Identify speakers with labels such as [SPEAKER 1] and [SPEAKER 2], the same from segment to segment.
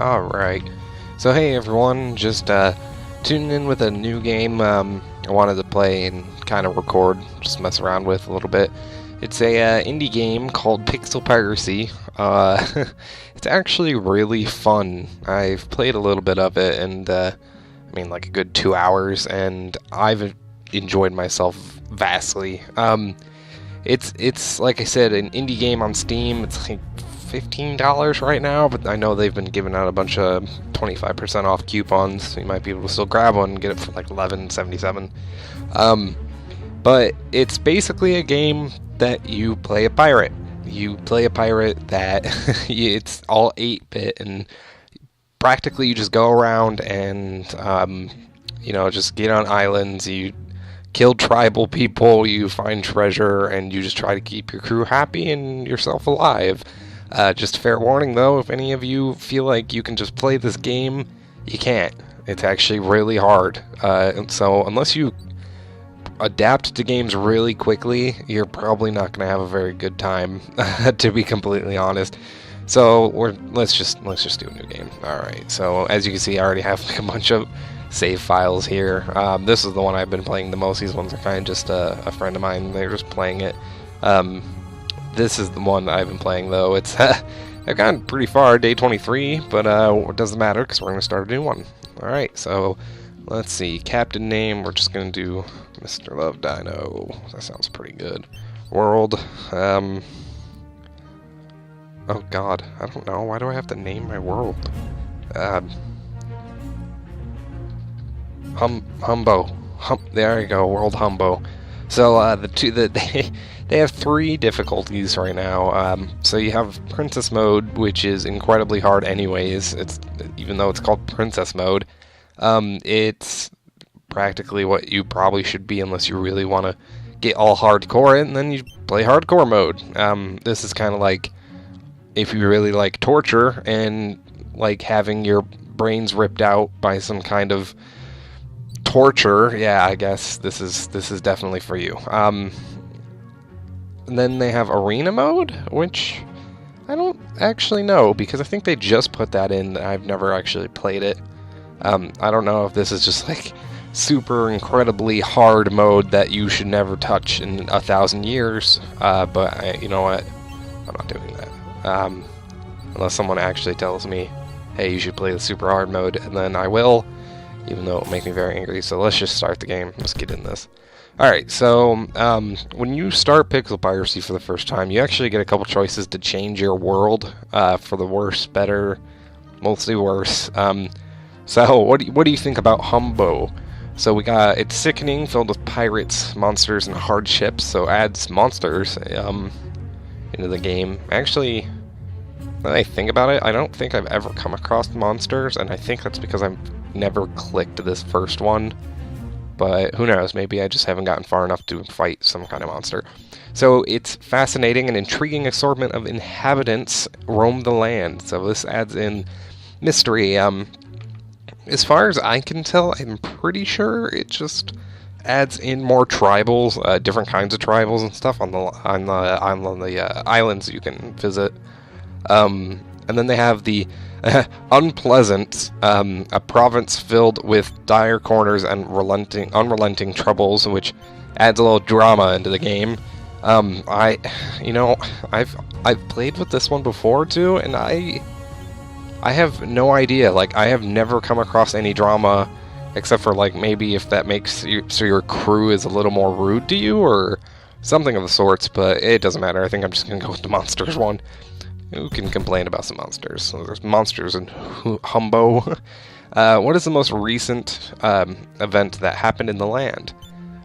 [SPEAKER 1] Alright, so hey everyone, just tuning in with a new game I wanted to play and kind of record, just mess around with a little bit. It's a indie game called Pixal Piracy. It's actually really fun. I've played a little bit of it, and like a good 2 hours, and I've enjoyed myself vastly. It's like I said, an indie game on Steam. It's like $15 right now, but I know they've been giving out a bunch of 25% off coupons, so you might be able to still grab one and get it for like $11.77. But it's basically a game that you play a pirate. You play a pirate that it's all 8-bit, and practically you just go around and just get on islands. You kill tribal people, you find treasure, and you just try to keep your crew happy and yourself alive. Just fair warning though, if any of you feel like you can just play this game, you can't. It's actually really hard. So unless you adapt to games really quickly, you're probably not going to have a very good time, to be completely honest. So let's just do a new game. Alright, so as you can see, I already have like a bunch of save files here. This is the one I've been playing the most. These ones are kind of just a friend of mine. They're just playing it. This is the one that I've been playing, though. It's I've gotten pretty far, day 23, but it doesn't matter because we're going to start a new one. Alright, so let's see. Captain name, we're just going to do Mr. Love Dino. That sounds pretty good. World, oh god, I don't know. Why do I have to name my world? Humbo. There you go, World Humbo. So they have 3 difficulties right now. So you have Princess Mode, which is incredibly hard anyways. Even though it's called Princess Mode, it's practically what you probably should be unless you really want to get all hardcore, and then you play hardcore mode. This is kind of like if you really like torture and like having your brains ripped out by some kind of torture. Yeah, I guess this is definitely for you. And then they have arena mode, which I don't actually know because I think they just put that in. I've never actually played it. I don't know if this is just like super incredibly hard mode that you should never touch in 1,000 years. But you know what? I'm not doing that. Unless someone actually tells me, hey, you should play the super hard mode, and then I will, even though it'll make me very angry. So let's just start the game. Let's get in this. Alright, so when you start Pixel Piracy for the first time, you actually get a couple choices to change your world for the worse, better, mostly worse. So what do you think about Humbo? So it's sickening, filled with pirates, monsters, and hardships. So adds monsters into the game. Actually, when I think about it, I don't think I've ever come across monsters, and I think that's because I've never clicked this first one. But who knows, maybe I just haven't gotten far enough to fight some kind of monster. So it's fascinating and intriguing assortment of inhabitants roam the land. So this adds in mystery. As far as I can tell, I'm pretty sure it just adds in more tribals, different kinds of tribals and stuff on the islands you can visit. And then they have the Unpleasant, a province filled with dire corners and unrelenting troubles, which adds a little drama into the game. I've played with this one before too, and I have no idea. Like, I have never come across any drama, except for like maybe if that makes so your crew is a little more rude to you or something of the sorts. But it doesn't matter. I think I'm just gonna go with the monsters one. Who can complain about some monsters? So there's monsters in Humbo. What is the most recent event that happened in the land?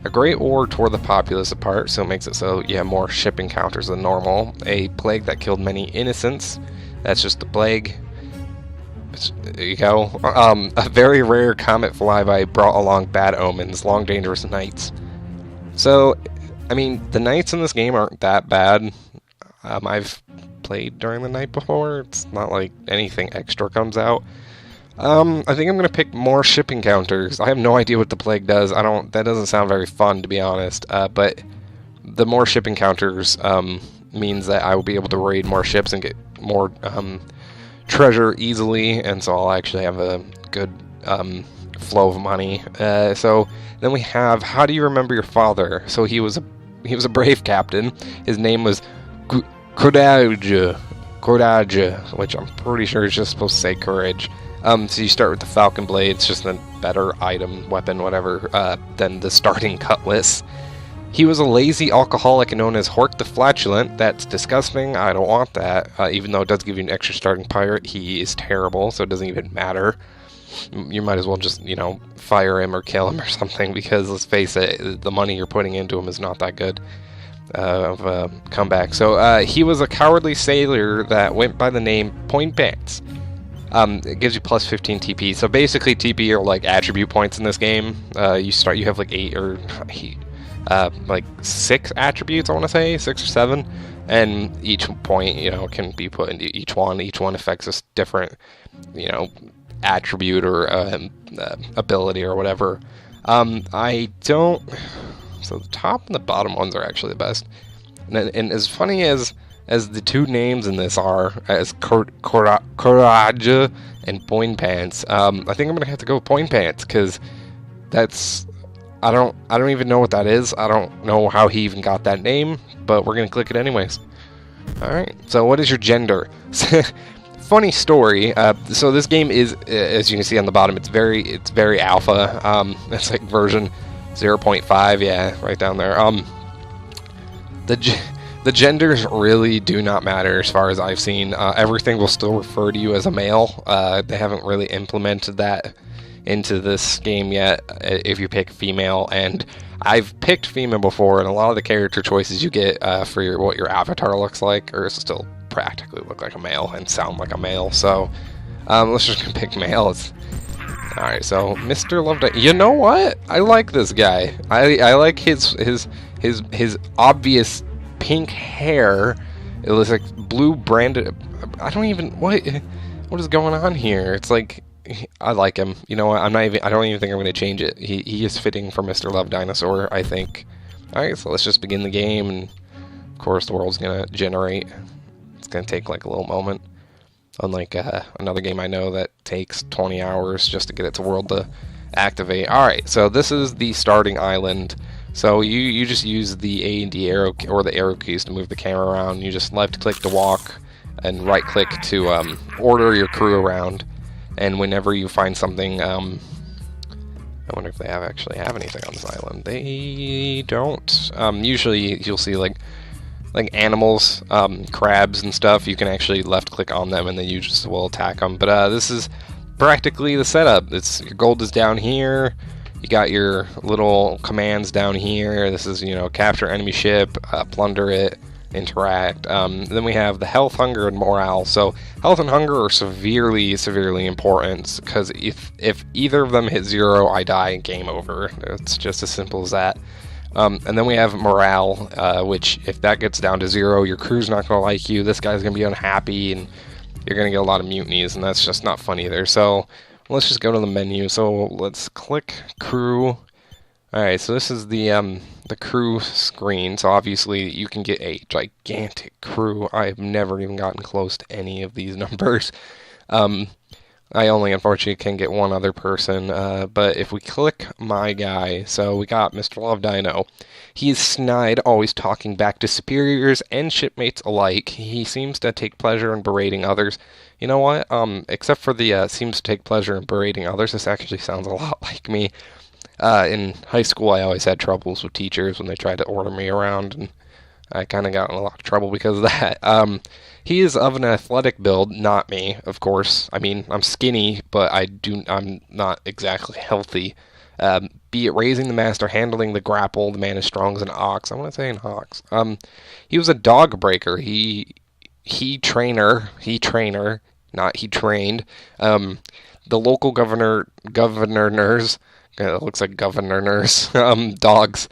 [SPEAKER 1] A great war tore the populace apart, so it makes it so you have more ship encounters than normal. A plague that killed many innocents. That's just the plague. There you go. A very rare comet flyby brought along bad omens, long dangerous nights. So, I mean, the nights in this game aren't that bad. I've played during the night before. It's not like anything extra comes out. I think I'm gonna pick more ship encounters. I have no idea what the plague does. That doesn't sound very fun, to be honest. But the more ship encounters means that I will be able to raid more ships and get more treasure easily, and so I'll actually have a good flow of money. So then we have, how do you remember your father? So he was a brave captain. His name was Courage, which I'm pretty sure is just supposed to say courage. So you start with the falcon blade. It's just a better item, weapon, whatever, than the starting cutlass. He was a lazy alcoholic known as Hork the Flatulent. That's disgusting. I don't want that. Even though it does give you an extra starting pirate, he is terrible, so it doesn't even matter. You might as well just, fire him or kill him or something, because let's face it, the money you're putting into him is not that good of comeback. So he was a cowardly sailor that went by the name Point Pants. It gives you plus 15 TP. So basically, TP are like attribute points in this game. You have like 8 or like 6 attributes, I want to say 6 or 7, and each point can be put into each one. Each one affects a different attribute or ability or whatever. I don't. So the top and the bottom ones are actually the best. And as funny as the two names in this are, as Courage and Point Pants, I think I'm gonna have to go with Point Pants, because that's I don't even know what that is. I don't know how he even got that name, but we're gonna click it anyways. All right. So what is your gender? Funny story. So this game is, as you can see on the bottom, it's very alpha. It's like version 0.5. Yeah, right down there. The genders really do not matter as far as I've seen. Everything will still refer to you as a male. They haven't really implemented that into this game yet if you pick female, and I've picked female before, and a lot of the character choices you get for what your avatar looks like or still practically look like a male and sound like a male. So let's just pick male. Alright, so Mr. Lovedine. You know what? I like this guy. I like his obvious pink hair. It looks like blue branded. I don't even what is going on here? It's like, I like him. You know what? I don't even think I'm going to change it. He is fitting for Mr. Love Dinosaur, I think. Alright, so let's just begin the game, and of course the world's going to generate. It's going to take like a little moment. Unlike another game I know that takes 20 hours just to get its world to activate. Alright, so this is the starting island. So you just use the A and D arrow, or the arrow keys, to move the camera around. You just left click to walk, and right click to order your crew around. And whenever you find something, I wonder if they actually have anything on this island. They don't. Usually you'll see like animals, crabs and stuff. You can actually left click on them, and then you just will attack them. But this is practically the setup. Your gold is down here. You got your little commands down here. This is, capture enemy ship, plunder it, interact. Then we have the health, hunger, and morale. So health and hunger are severely important, because if either of them hit 0, I die and game over. It's just as simple as that. And then we have morale, which if that gets down to 0, your crew's not going to like you. This guy's going to be unhappy, and you're going to get a lot of mutinies, and that's just not fun either. So let's just go to the menu. So let's click crew. Alright, so this is the crew screen. So obviously you can get a gigantic crew. I've never even gotten close to any of these numbers. I only unfortunately can get one other person, but if we click my guy, so we got Mr. Love Dino. He's snide, always talking back to superiors and shipmates alike. He seems to take pleasure in berating others. You know what? Except for the seems to take pleasure in berating others, this actually sounds a lot like me. In high school, I always had troubles with teachers when they tried to order me around, and I kind of got in a lot of trouble because of that. He is of an athletic build, not me, of course. I mean, I'm skinny, but I'm not exactly healthy. Be it raising the mast or handling the grapple, the man is strong as an ox. I want to say an ox. He was a dog breaker. He trained. The local governors. It looks like governors. Dogs.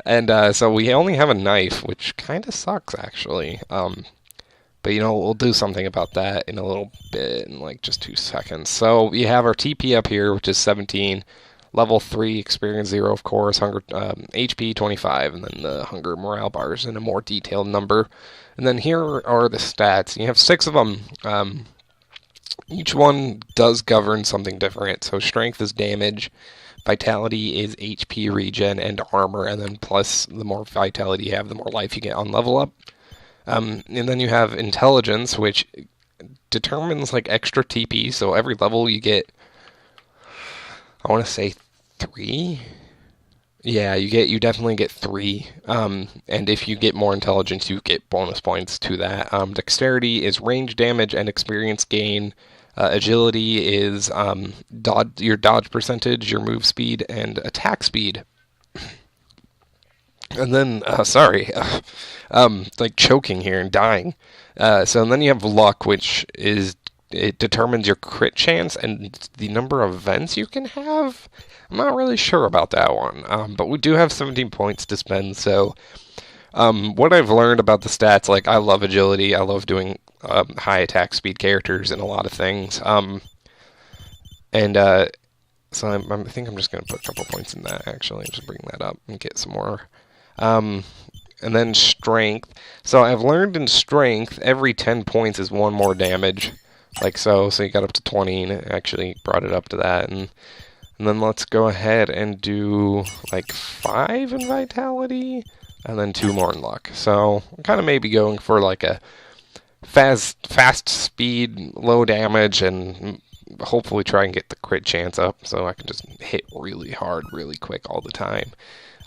[SPEAKER 1] And so we only have a knife, which kind of sucks, actually. But we'll do something about that in a little bit, in like just 2 seconds. So we have our TP up here, which is 17. Level 3, experience 0, of course, hunger, HP 25, and then the hunger morale bars in a more detailed number. And then here are the stats. You have 6 of them. Each one does govern something different. So strength is damage, vitality is HP regen and armor, and then plus the more vitality you have, the more life you get on level up. And then you have intelligence, which determines like extra TP. So every level you get, I want to say 3. Yeah, you definitely get 3. And if you get more intelligence, you get bonus points to that. Dexterity is range damage and experience gain. Agility is your dodge percentage, your move speed, and attack speed. And then, like choking here and dying. So and then you have luck, which it determines your crit chance and the number of events you can have. I'm not really sure about that one, but we do have 17 points to spend. So what I've learned about the stats, like I love agility. I love doing high attack speed characters and a lot of things. So I think I'm just going to put a couple points in that, actually, and just bring that up and get some more. And then strength. So I've learned in strength, every 10 points is 1 more damage. Like so. So you got up to 20, and it actually brought it up to that. And then let's go ahead and do like 5 in vitality, and then 2 more in luck. So I'm kind of maybe going for like a fast speed, low damage, and hopefully try and get the crit chance up so I can just hit really hard, really quick all the time.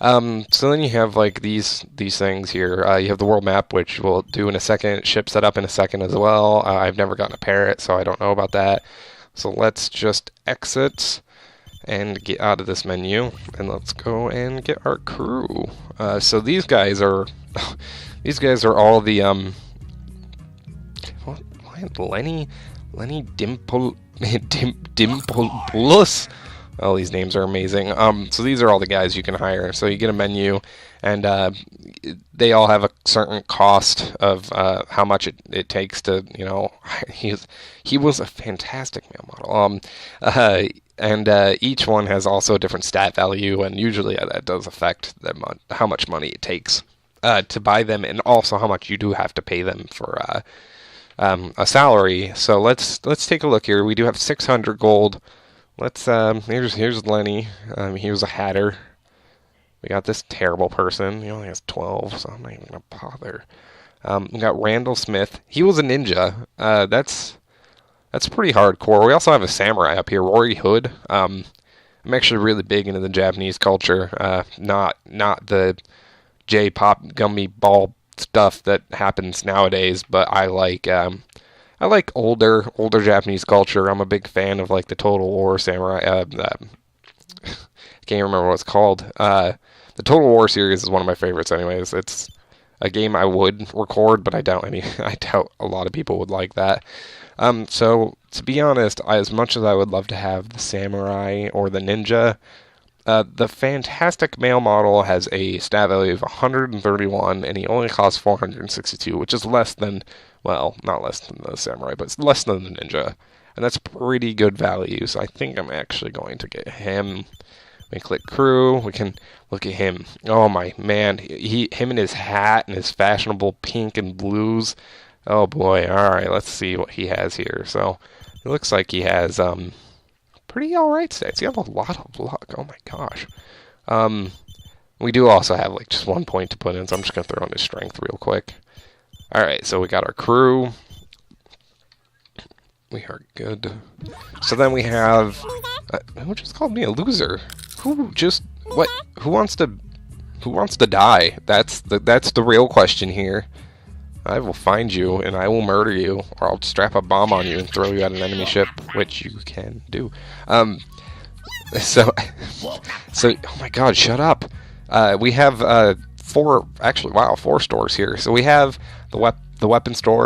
[SPEAKER 1] So then you have like these things here. You have the world map, which we'll do in a second. Ship setup in a second as well. I've never gotten a parrot, so I don't know about that. So let's just exit and get out of this menu, and let's go and get our crew. So these guys are all the Lenny Dimplepoulos. Oh, these names are amazing. So these are all the guys you can hire. So you get a menu, and they all have a certain cost of how much it takes to, you know, he was a fantastic male model. And each one has also a different stat value, and usually that does affect how much money it takes to buy them, and also how much you do have to pay them for a salary. So let's take a look here. We do have 600 gold. Let's here's Lenny. He was a hatter. We got this terrible person. He only has 12, so I'm not even gonna bother. We got Randall Smith. He was a ninja. That's pretty hardcore. We also have a samurai up here, Rory Hood. I'm actually really big into the Japanese culture. Not the J-pop gummy ball stuff that happens nowadays, but I like older Japanese culture. I'm a big fan of like the Total War samurai. I can't remember what it's called. The Total War series is one of my favorites. Anyways, it's a game I would record, but I doubt a lot of people would like that. So to be honest, as much as I would love to have the samurai or the ninja, the fantastic male model has a stat value of 131, and he only costs 462, which is less than, well, not less than the samurai, but it's less than the ninja. And that's pretty good value, so I think I'm actually going to get him. We click crew, we can look at him. Oh my man, him and his hat and his fashionable pink and blues. Oh boy, alright, let's see what he has here. So, it looks like he has, pretty alright stats. You have a lot of luck. Oh my gosh. We do also have like just 1 point to put in, so I'm just going to throw in his strength real quick. Alright, so we got our crew. We are good. So then we have... who just called me a loser? Who wants to die? That's the real question here. I will find you, and I will murder you, or I'll strap a bomb on you and throw you at an enemy ship, which you can do. So, oh my god, shut up. We have 4 stores here. So we have the weapon store.